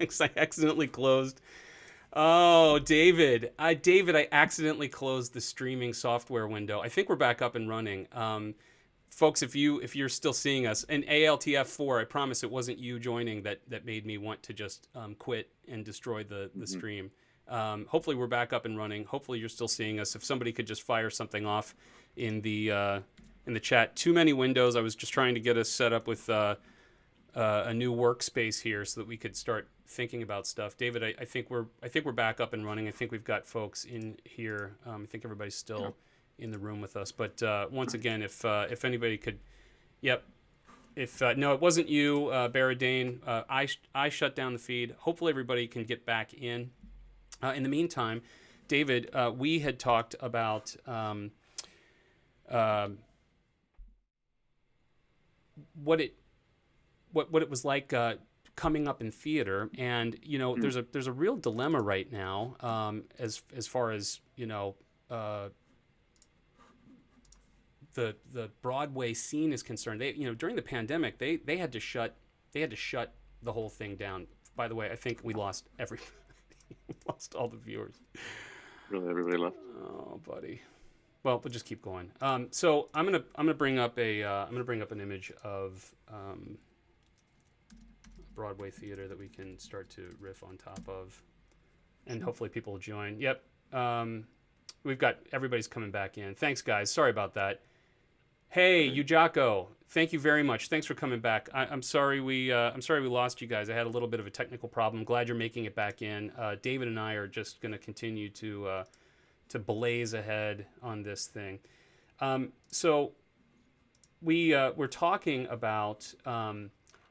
Thanks. I accidentally closed. Oh, David, I accidentally closed the streaming software window. I think we're back up and running. Folks, if you're still seeing us, and ALTF4, I promise it wasn't you joining that made me want to just quit and destroy the Hmm. stream. Hopefully we're back up and running. Hopefully you're still seeing us. If somebody could just fire something off in the chat. Too many windows. I was just trying to get us set up with a new workspace here so that we could start thinking about stuff. David, I think we're back up and running. I think we've got folks in here. I think everybody's Sure. still in the room with us. But once again, if anybody could, yep. If no, it wasn't you, Baradane. I shut down the feed. Hopefully everybody can get back in. In the meantime, David, we had talked about uh, what it was like coming up in theater, and Mm. there's a real dilemma right now, as far as the Broadway scene is concerned. They during the pandemic they had to shut the whole thing down. By the way, I think we lost lost all the viewers. Really, everybody left. Oh, buddy. Well, we'll just keep going. So I'm gonna bring up an image of Broadway theater that we can start to riff on top of, and Sure. hopefully people will join. Yep. We've got everybody's coming back in. Thanks, guys. Sorry about that. Hey, Great. Yujako, thank you very much. Thanks for coming back. I'm sorry we lost you guys. I had a little bit of a technical problem. Glad you're making it back in. David and I are just going to continue to blaze ahead on this thing. So we're talking about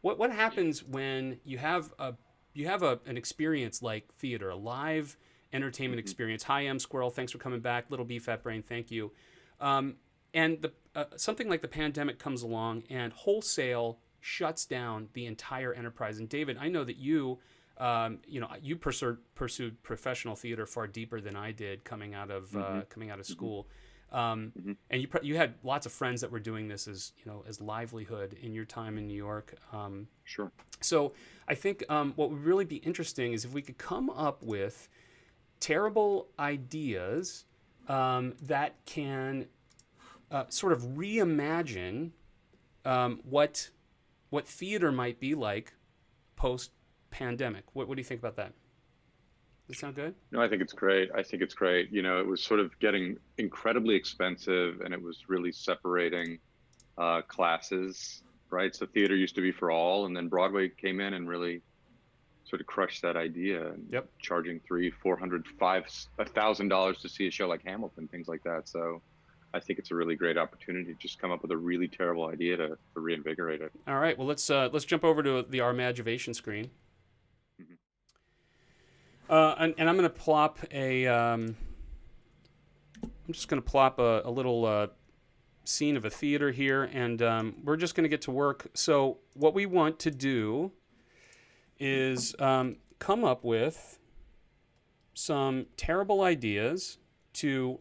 what happens when an experience like theater, a live entertainment Hmm. experience. Hi, M Squirrel. Thanks for coming back. Little B Fat Brain. Thank you. And something like the pandemic comes along and wholesale shuts down the entire enterprise. And David, I know that you pursued professional theater far deeper than I did Hmm. coming out of Hmm. school. Hmm. And you had lots of friends that were doing this as livelihood in your time in New York. Sure. So I think what would really be interesting is if we could come up with terrible ideas that can sort of reimagine what theater might be like post pandemic. What do you think about that? Does that sound good? No, I think it's great. I think it's great. It was sort of getting incredibly expensive, and it was really separating classes, right? So theater used to be for all, and then Broadway came in and really sort of crushed that idea and Yep. charging three, 400, five, $1,000 to see a show like Hamilton, things like that. So I think it's a really great opportunity to just come up with a really terrible idea to reinvigorate it. All right. Well, let's jump over to the our Imagivation screen, Mhm. and I'm going to plop a. I'm just going to plop a little scene of a theater here, and we're just going to get to work. So what we want to do is come up with some terrible ideas to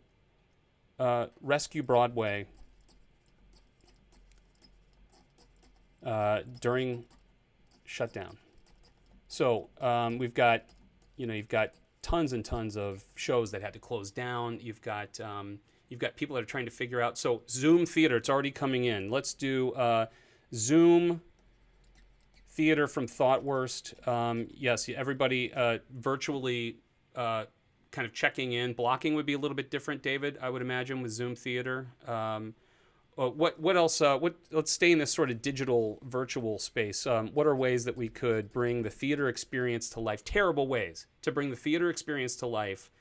rescue Broadway during shutdown. So you've got tons and tons of shows that had to close down. You've got people that are trying to figure out. So Zoom theater, it's already coming in. Let's do Zoom theater from Thoughtworst. Yes, everybody virtually kind of checking in. Blocking would be a little bit different, David, I would imagine, with Zoom theater. What else? Let's stay in this sort of digital virtual space. What are ways that we could bring the theater experience to life? Terrible ways to bring the theater experience to life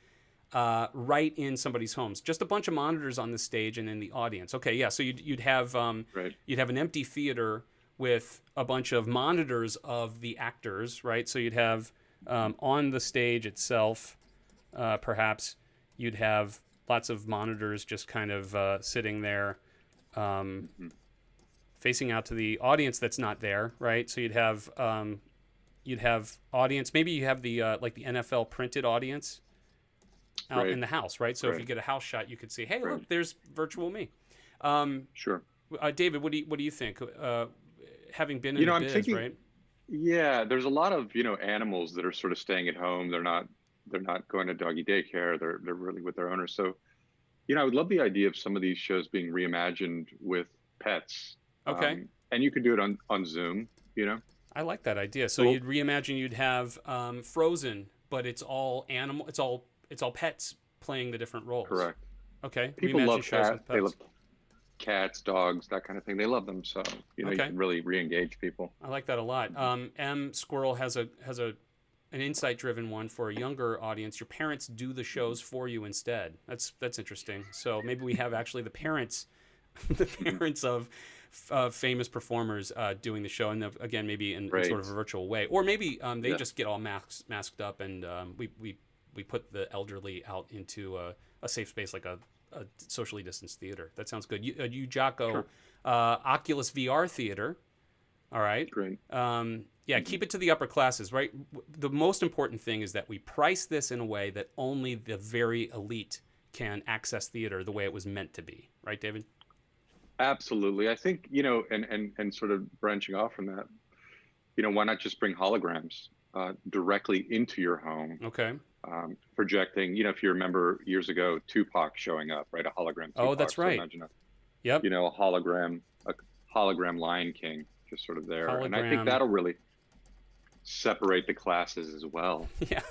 right in somebody's homes. Just a bunch of monitors on the stage and in the audience. Okay, yeah. So Right. you'd have an empty theater with a bunch of monitors of the actors, right? So you'd have on the stage itself, perhaps you'd have lots of monitors just kind of sitting there, um, Hmm. facing out to the audience that's not there, right? So you'd have audience. Maybe you have the like the NFL printed audience out Right. in the house, right? So if you Right. get a house shot, you could see, hey, Right. look, there's virtual me. Um, Sure. David, what do you think? Having been in the I'm biz, thinking, right? Yeah, there's a lot of, animals that are sort of staying at home. They're not going to doggy daycare. They're really with their owners. So, I would love the idea of some of these shows being reimagined with pets. Okay. And you could do it on Zoom, you know. I like that idea. So So you'd reimagine you'd have Frozen, but it's all animal. It's all pets playing the different roles. correct. Okay. People Reimagine love shows cat. with They pets. love cats, dogs, that kind of thing. They love them. So, you Okay. can really re-engage people. I like that a lot. M Squirrel has a an insight driven one for a younger audience. Your parents do the shows for you instead. That's interesting. So maybe we have actually the parents, the Mhm. parents of famous performers doing the show, and again maybe in sort Great. of a virtual way, or maybe they Yeah. just get all masked up, and we put the elderly out into a safe space like a socially distanced theater. That sounds good. You Jocko, Sure. Oculus VR theater. All right. Great. Yeah, Mhm. keep it to the upper classes, right? The most important thing is that we price this in a way that only the very elite can access theater the way it was meant to be, right, David? Absolutely. I think, and sort of branching off from that, why not just bring holograms directly into your home, Okay. projecting, if you remember years ago, Tupac showing up, right? A hologram Oh, Tupac. that's So right. imagine Yep. a hologram Lion King just sort of there. And I think Hologram. that'll really separate the classes as well. Yeah.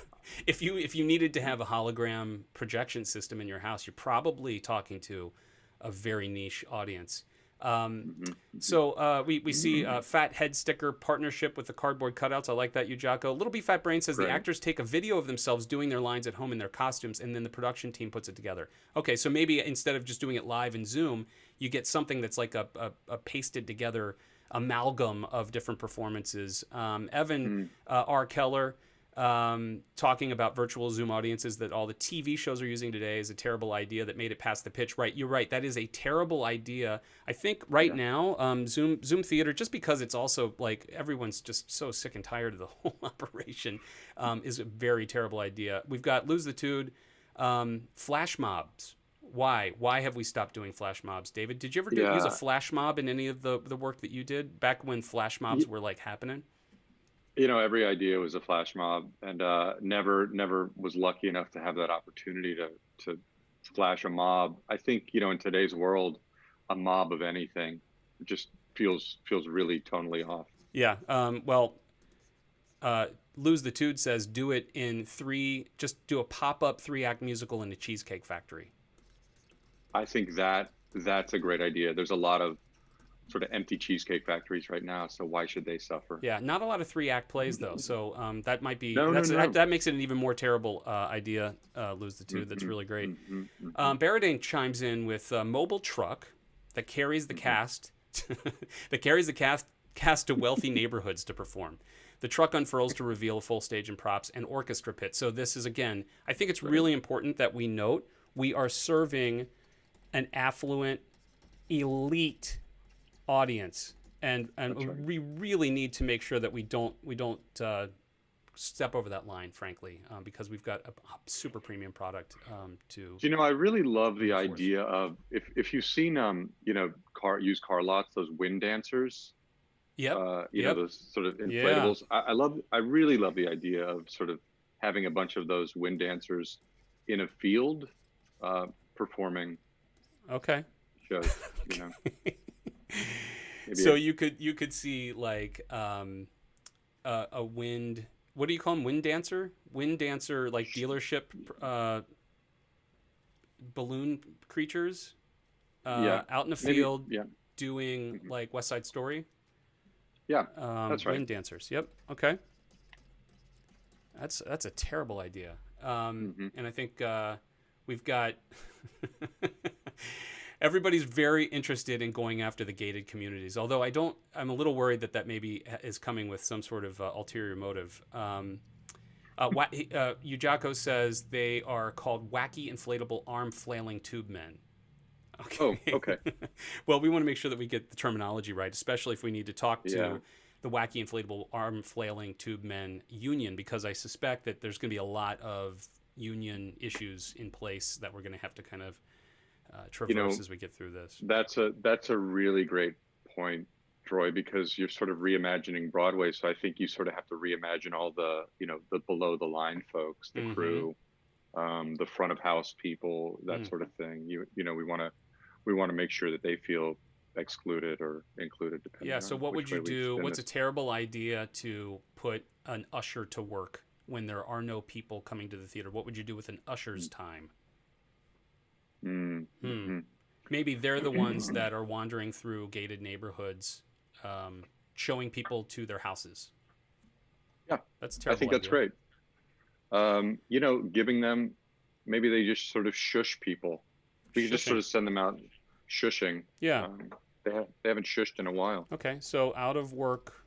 If you needed to have a hologram projection system in your house, you're probably talking to a very niche audience. Um, Hmm. So we see Fat Head Sticker partnership with the cardboard cutouts. I like that, you Jocko. Little B Fat Brain says the Great. actors take a video of themselves doing their lines at home in their costumes, and then the production team puts it together. Okay, so maybe instead of just doing it live in Zoom, you get something that's like a pasted together amalgam of different performances. Evan Mm, R. Keller talking about virtual Zoom audiences that all the TV shows are using today is a terrible idea that made it past the pitch. Right, you're right. That is a terrible idea. I think right yeah. now, Zoom Theater, just because it's also like everyone's just so sick and tired of the whole operation, is a very terrible idea. We've got Lose the Tude, flash mobs. Why? Why have we stopped doing flash mobs, David? Did you ever use a Yeah. flash mob in any of the work that you did back when flash mobs were like happening? Every idea was a flash mob, and never was lucky enough to have that opportunity to flash a mob. I think, in today's world, a mob of anything just feels really tonally off. Yeah. Well, uh, Lose the Tude says do it in three. Just do a pop-up three-act musical in a Cheesecake Factory. I think that's a great idea. There's a lot of sort of empty cheesecake factories right now, so why should they suffer? Yeah, not a lot of three-act plays though, so that might be No, no, no. that makes it an even more terrible idea. Lose the Tude. That's Hmm. really great. Hmm. Baradane chimes in with a mobile truck that carries the Hmm. cast cast to wealthy neighborhoods to perform. The truck unfurls to reveal a full stage and props and orchestra pit. So this is again, I think it's Right. really important that we note we are serving an affluent, elite audience, and That's right. we really need to make sure that we don't step over that line, frankly, because we've got a super premium product to I really love the reinforce. idea of if you've seen used car lots, those wind dancers, Yep. Yep. those sort of Yeah. inflatables. I really love the idea of sort of having a bunch of those wind dancers in a field performing Okay. shows, you know. Maybe So you could see like a wind. What do you call them? Wind dancer. Wind dancer like dealership balloon creatures yeah, out in the maybe field yeah. doing Mhm. like West Side Story. Yeah, that's right. Wind dancers. Yep. Okay. That's a terrible idea. Hmm. And I think we've got everybody's very interested in going after the gated communities. Although I'm a little worried that maybe is coming with some sort of ulterior motive. Yujako says they are called wacky inflatable arm flailing tube men. Oh, Okay. okay. Well, we want to make sure that we get the terminology right, especially if we need to talk Yeah. to the wacky inflatable arm flailing tube men union, because I suspect that there's going to be a lot of union issues in place that we're going to have to kind of You traverse know, as we get through this. that's a really great point, Troy, because you're sort of reimagining Broadway. So I think you sort of have to reimagine all the, the below the line folks, the Mm-hmm. crew, the front of house people, that Mm. sort of thing. We want to make sure that they feel excluded or included, Yeah. depending So on what would which you way we do? spin What's a this. terrible idea to put an usher to work when there are no people coming to the theater? What would you do with an usher's time? Hmm. Mm-hmm. Maybe they're the ones that are wandering through gated neighborhoods, um, showing people to their houses. Yeah, That's a I think terrible that's idea. great. Giving them, maybe they just sort of shush people. We could just sort Shushing. of send them out shushing. Yeah. Um, they haven't shushed in a while. Okay. So out of work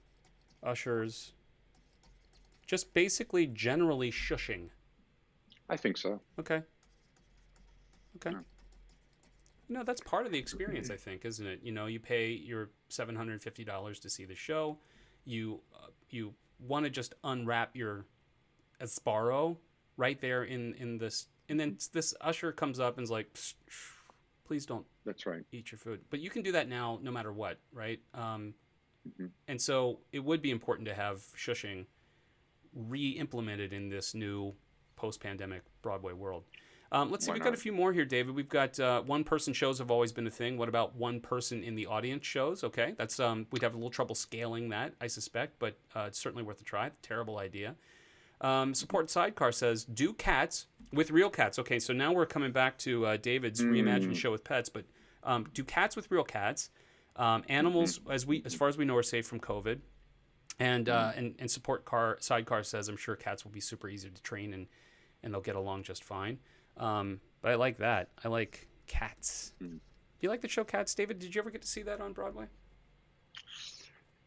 ushers, just basically generally shushing. I think so. Okay. Okay. Yeah. That's part of the experience, I think, isn't it? You pay your $750 to see the show. You want to just unwrap your Sparrow right there in this, and then this usher comes up and is like, "Psst, please don't That's right. eat your food." But you can do that now, no matter what, right? Hmm. And so it would be important to have shushing re-implemented in this new post-pandemic Broadway world. Let's see, Why we've got a not? few more here, David. We've got one-person shows have always been a thing. What about one-person in the audience shows? Okay, that's we'd have a little trouble scaling that, I suspect, but it's certainly worth a try. Terrible idea. Support Sidecar says, do cats with real cats. Okay, so now we're coming back to David's reimagined Mm. show with pets, but do cats with real cats. Animals, Hmm. as far as we know, are safe from COVID. And Mm. and support car sidecar says, I'm sure cats will be super easy to train and they'll get along just fine. But I like that. I like cats. Mm. Do you like the show Cats, David? Did you ever get to see that on Broadway?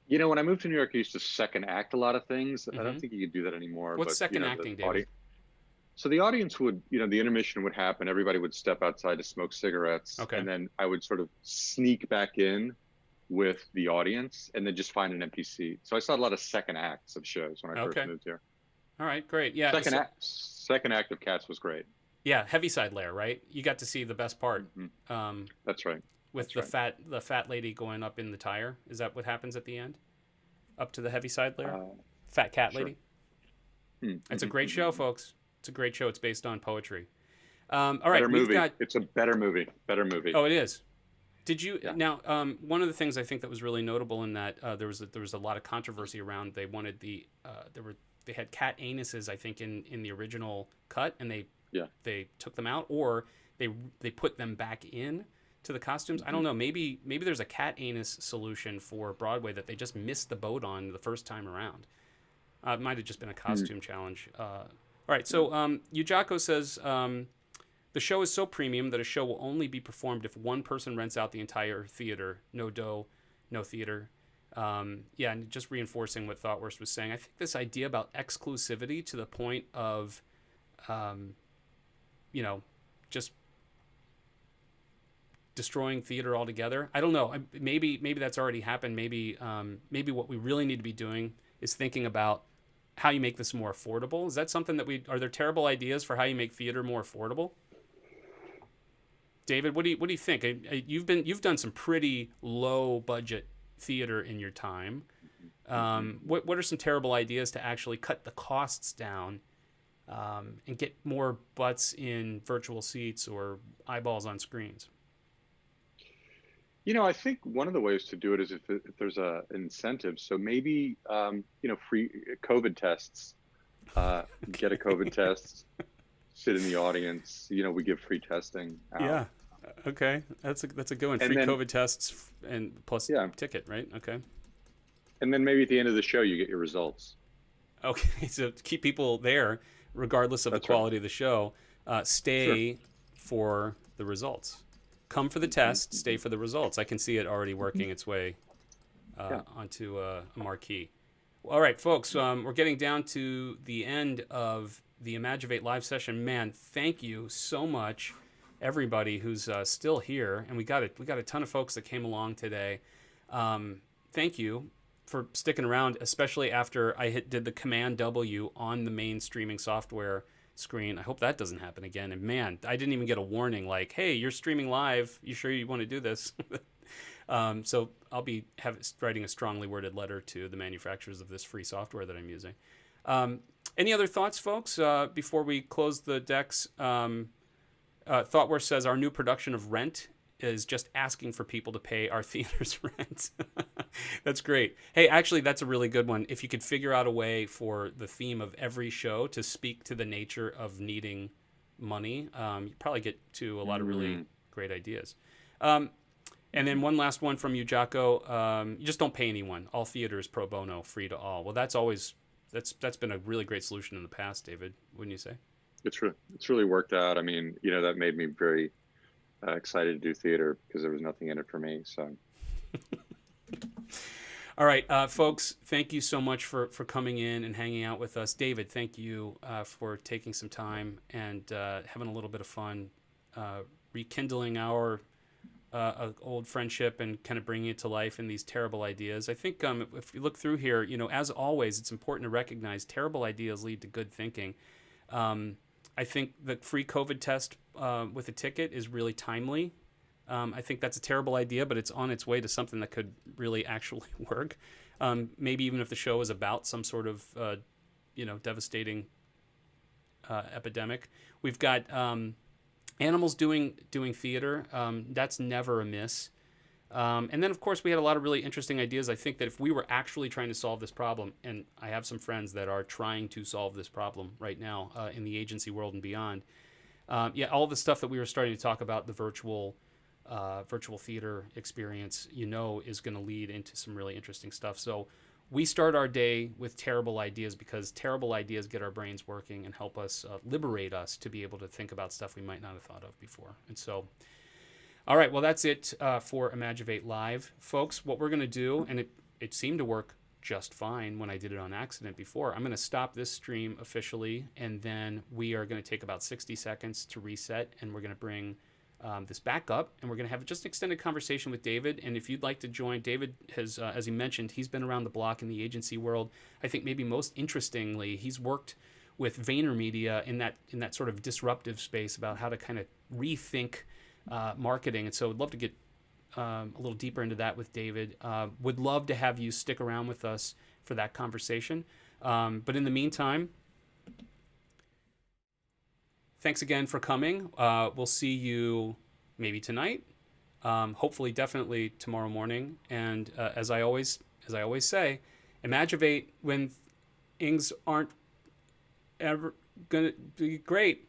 When I moved to New York, I used to second act a lot of things. I Mm-hmm. don't think you could do that anymore. What's But second the acting, David? audience. So the audience would, the intermission would happen. Everybody would step outside to smoke cigarettes, Okay. and then I would sort of sneak back in with the audience, and then just find an empty seat. So I saw a lot of second acts of shows when I first Okay. moved here. All right. Great. Yeah. Second act of Cats was great. Yeah. Heaviside layer, right? You got to see the best part. Hmm. Um, That's right. with That's right. the fat lady going up in the tire. Is that what happens at the end? Up to the Heaviside layer. Fat cat Sure. lady. Hmm. It's a great show, folks. It's a great show. It's based on poetry. All right, Better we've movie. got. It's a better movie. Better movie. Oh, it is. Did you Yeah. now? One of the things I think that was really notable in that there was a lot of controversy around. They wanted they had cat anuses, I think, in the original cut, and Yeah. they took them out, or they put them back in to the costumes. I don't know. Maybe there's a cat anus solution for Broadway that they just missed the boat on the first time around. It might have just been a costume challenge. All right. So Yujako says. The show is so premium that a show will only be performed if one person rents out the entire theater. No dough, no theater. Yeah, and just reinforcing what Thoughtworst was saying. I think this idea about exclusivity to the point of, just destroying theater altogether. I don't know. Maybe that's already happened. Maybe what we really need to be doing is thinking about how you make this more affordable. Is that something that are there terrible ideas for how you make theater more affordable? David, what do you think? You've done some pretty low budget theater in your time. What are some terrible ideas to actually cut the costs down and get more butts in virtual seats or eyeballs on screens? I think one of the ways to do it is if there's an incentive. So maybe, free COVID tests. Get a COVID test. Sit in the audience. We give free testing out. Yeah. Okay. That's a good one. And Free then, COVID tests and plus ticket, right? Okay. and then maybe at the end of the show you get your results. Okay. So to keep people there, regardless of That's the quality of the show, stay Sure. for the results. Come for the test, stay for the results. I can see it already working its way onto a marquee. All right, folks, we're getting down to the end of the Imagivate live session. Man, thank you so much, everybody who's still here, and we got a ton of folks that came along today. Thank you for sticking around, especially after I did the Command W on the main streaming software screen. I hope that doesn't happen again. And man, I didn't even get a warning like, "Hey, you're streaming live. You sure you want to do this?" So I'll be writing a strongly worded letter to the manufacturers of this free software that I'm using. Any other thoughts, folks, before we close the decks? ThoughtWorth says our new production of Rent is just asking for people to pay our theater's rent. That's great. Hey, actually, that's a really good one. If you could figure out a way for the theme of every show to speak to the nature of needing money, you probably get to a lot of really great ideas. And then one last one from you, Jocko. You just don't pay anyone. All theater is pro bono, free to all. Well, that's been a really great solution in the past, David, wouldn't you say? It's really worked out. I mean, that made me very excited to do theater because there was nothing in it for me. So. All right, folks, thank you so much for coming in and hanging out with us. David, thank you for taking some time and having a little bit of fun, rekindling our old friendship and kind of bringing it to life in these terrible ideas. I think if you look through here, as always, it's important to recognize terrible ideas lead to good thinking. I think the free COVID test with a ticket is really timely. I think that's a terrible idea, but it's on its way to something that could really actually work. Maybe even if the show is about some sort of, devastating epidemic. We've got animals doing theater. That's never amiss. And then, of course, we had a lot of really interesting ideas. I think that if we were actually trying to solve this problem, and I have some friends that are trying to solve this problem right now in the agency world and beyond, all the stuff that we were starting to talk about, the virtual theater experience, is going to lead into some really interesting stuff. So we start our day with terrible ideas because terrible ideas get our brains working and help us liberate us to be able to think about stuff we might not have thought of before. And so, all right, well, that's it for Imagivate Live. Folks, what we're going to do, and it seemed to work just fine when I did it on accident before, I'm going to stop this stream officially, and then we are going to take about 60 seconds to reset, and we're going to bring this back up, and we're going to have just an extended conversation with David. And if you'd like to join, David has, as he mentioned, he's been around the block in the agency world. I think maybe most interestingly, he's worked with VaynerMedia in that sort of disruptive space about how to kind of rethink marketing. And so I'd love to get a little deeper into that with David. Would love to have you stick around with us for that conversation. But in the meantime, thanks again for coming. We'll see you maybe tonight, hopefully definitely tomorrow morning. And as I always say, Imagivate when things aren't ever going to be great.